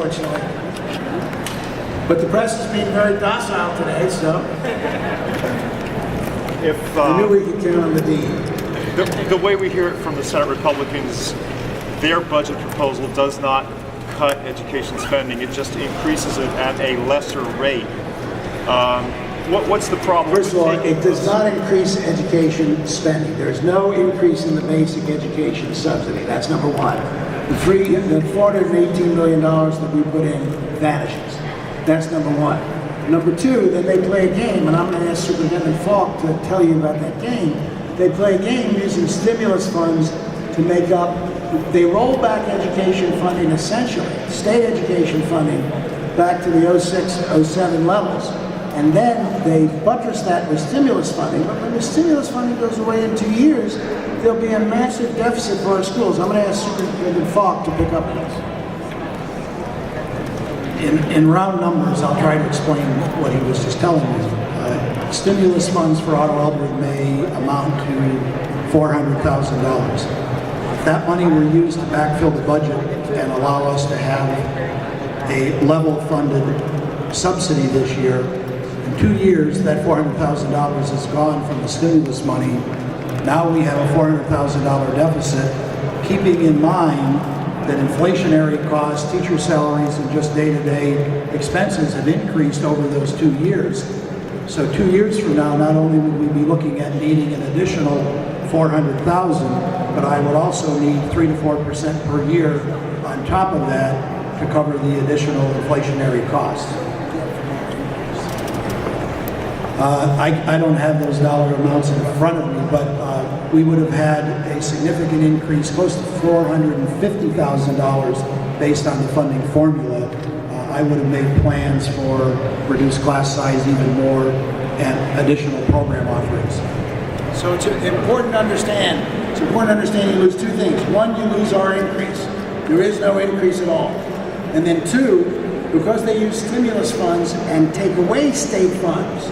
unfortunately. But the press is being very docile today, so I knew we could count on the D. The way we hear it from the Senate Republicans, their budget proposal does not cut education spending, it just increases it at a lesser rate. What's the problem? First of all, it does not increase education spending. There's no increase in the basic education subsidy. That's number one. The $418 million that we put in vanishes. That's number one. Number two, then they play a game, and I'm going to ask Superintendent Falk to tell you about that game. They play a game using stimulus funds to make up, they roll back education funding essentially, state education funding, back to the 06, 07 levels. And then they buttress that with stimulus funding. But when the stimulus funding goes away in 2 years, there'll be a massive deficit for our schools. I'm going to ask Superintendent Falk to pick up on this. In round numbers, I'll try to explain what he was just telling you. Stimulus funds for Otto Elbridge may amount to $400,000. If that money were used to backfill the budget and allow us to have a level funded subsidy this year, in 2 years that $400,000 is gone from the stimulus money. Now we have a $400,000 deficit, keeping in mind that inflationary costs, teacher salaries, and just day-to-day expenses have increased over those 2 years. So 2 years from now, not only would we be looking at needing an additional $400,000, but I would also need 3 to 4% per year on top of that to cover the additional inflationary costs. I don't have those dollar amounts in front of me, but we would have had a significant increase, close to $450,000 based on the funding formula. I would have made plans for reduced class size even more and additional program offerings. So it's important to understand. It's important to understand you lose two things. One, you lose our increase. There is no increase at all. And then two, because they use stimulus funds and take away state funds,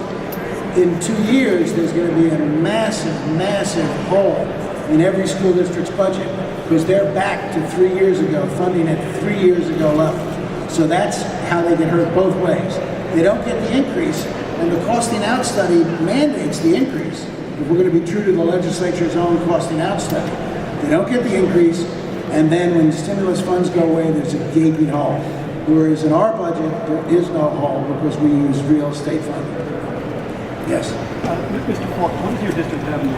in 2 years there's going to be a massive, massive hole in every school district's budget because they're back to 3 years ago, funding at 3 years ago level. So that's how they get hurt both ways. They don't get the increase, and the costing out study mandates the increase. If we're going to be true to the legislature's own costing out study, they don't get the increase, and then when stimulus funds go away, there's a gaping hole. Whereas in our budget, there is no hole because we use real state funding. Yes? Mr. Falk, what does your district have in the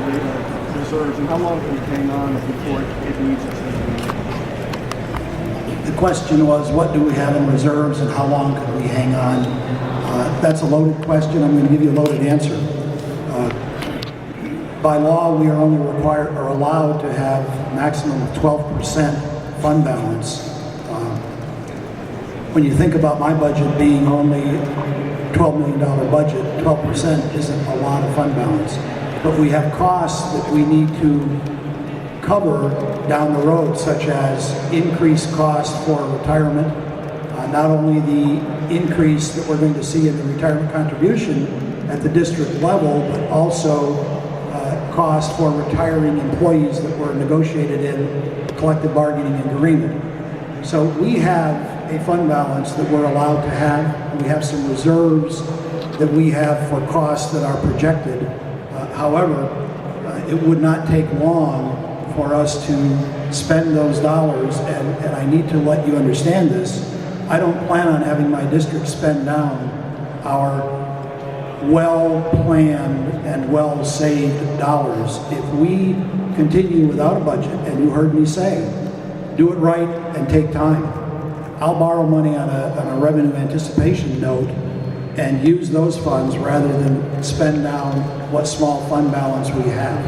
reserves, and how long can we hang on before it needs it? The question was, what do we have in reserves and how long could we hang on? That's a loaded question. I'm going to give you a loaded answer. By law, we are only required or allowed to have maximum of 12% fund balance. When you think about my budget being only $12 million budget, 12% isn't a lot of fund balance. But we have costs that we need to cover down the road, such as increased costs for retirement, not only the increase that we're going to see in the retirement contribution at the district level, but also cost for retiring employees that were negotiated in collective bargaining agreement. So we have a fund balance that we're allowed to have. We have some reserves that we have for costs that are projected. However, it would not take long for us to spend those dollars, and I need to let you understand this. I don't plan on having my district spend down our well-planned and well-saved dollars. If we continue without a budget, and you heard me say, do it right and take time. I'll borrow money on a revenue anticipation note and use those funds rather than spend down what small fund balance we have.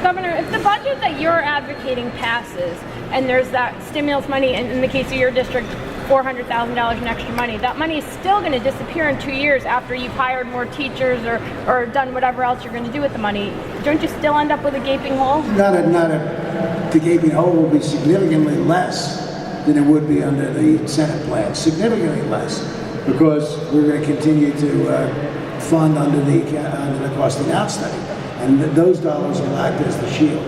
Governor, if the budget that you're advocating passes and there's that stimulus money, and in the case of your district, $400,000 in extra money, that money is still going to disappear in 2 years after you've hired more teachers or done whatever else you're going to do with the money. Don't you still end up with a gaping hole? The gaping hole will be significantly less than it would be under the Senate plan, significantly less, because we're going to continue to fund under the costing out study, and those dollars will act as the shield.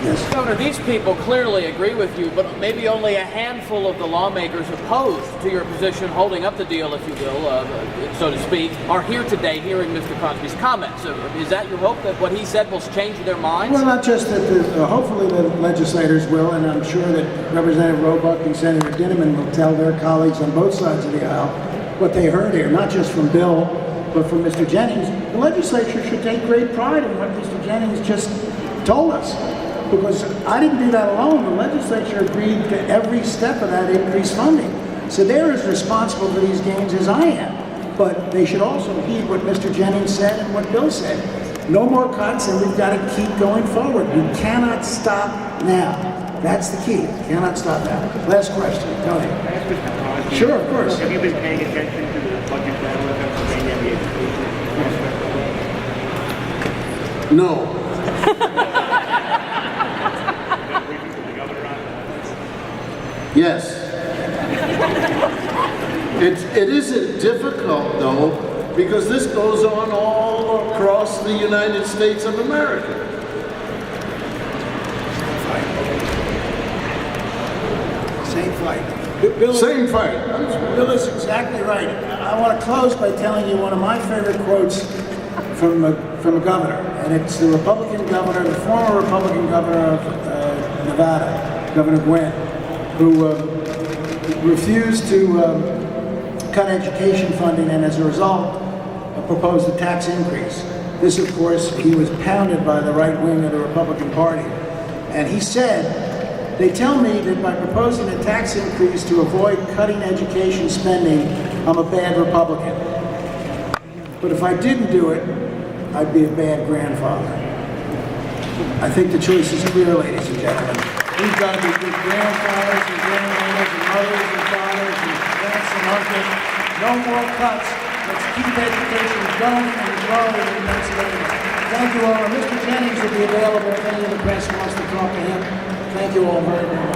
Yes. Governor, these people clearly agree with you, but maybe only a handful of the lawmakers opposed to your position holding up the deal, if you will, so to speak, are here today hearing Mr. Crosby's comments. So is that your hope that what he said will change their minds? Well, not just that, hopefully the legislators will, and I'm sure that Representative Roebuck and Senator Dinniman will tell their colleagues on both sides of the aisle what they heard here, not just from Bill, but from Mr. Jennings. The legislature should take great pride in what Mr. Jennings just told us, because I didn't do that alone. The legislature agreed to every step of that increased funding. So they're as responsible for these gains as I am. But they should also heed what Mr. Jennings said and what Bill said. No more cuts, and we've got to keep going forward. We cannot stop now. That's the key. Cannot stop now. Last question. Tony. Can I ask Mr. Crosby? Sure, of course. Have you been paying attention to the budget battle in Pennsylvania and the education aspect of it? No. Yes. It isn't difficult, though, because this goes on all across the United States of America. Same fight. Bill, Same fight. Bill is exactly right. I want to close by telling you one of my favorite quotes from a governor, and it's the Republican governor, the former Republican governor of Nevada, Governor Gwynn, who refused to cut education funding, and as a result proposed a tax increase. This, of course, he was pounded by the right wing of the Republican Party. And he said, "They tell me that by proposing a tax increase to avoid cutting education spending, I'm a bad Republican. But if I didn't do it, I'd be a bad grandfather." I think the choice is clear, ladies and gentlemen. We've got to be good grandfathers and grandmothers and mothers and fathers and aunts and uncles. No more cuts. Let's keep education going and growing in Pennsylvania. Thank you all. And Mr. Jennings will be available if any of the press wants to talk to him. Thank you all very, very much.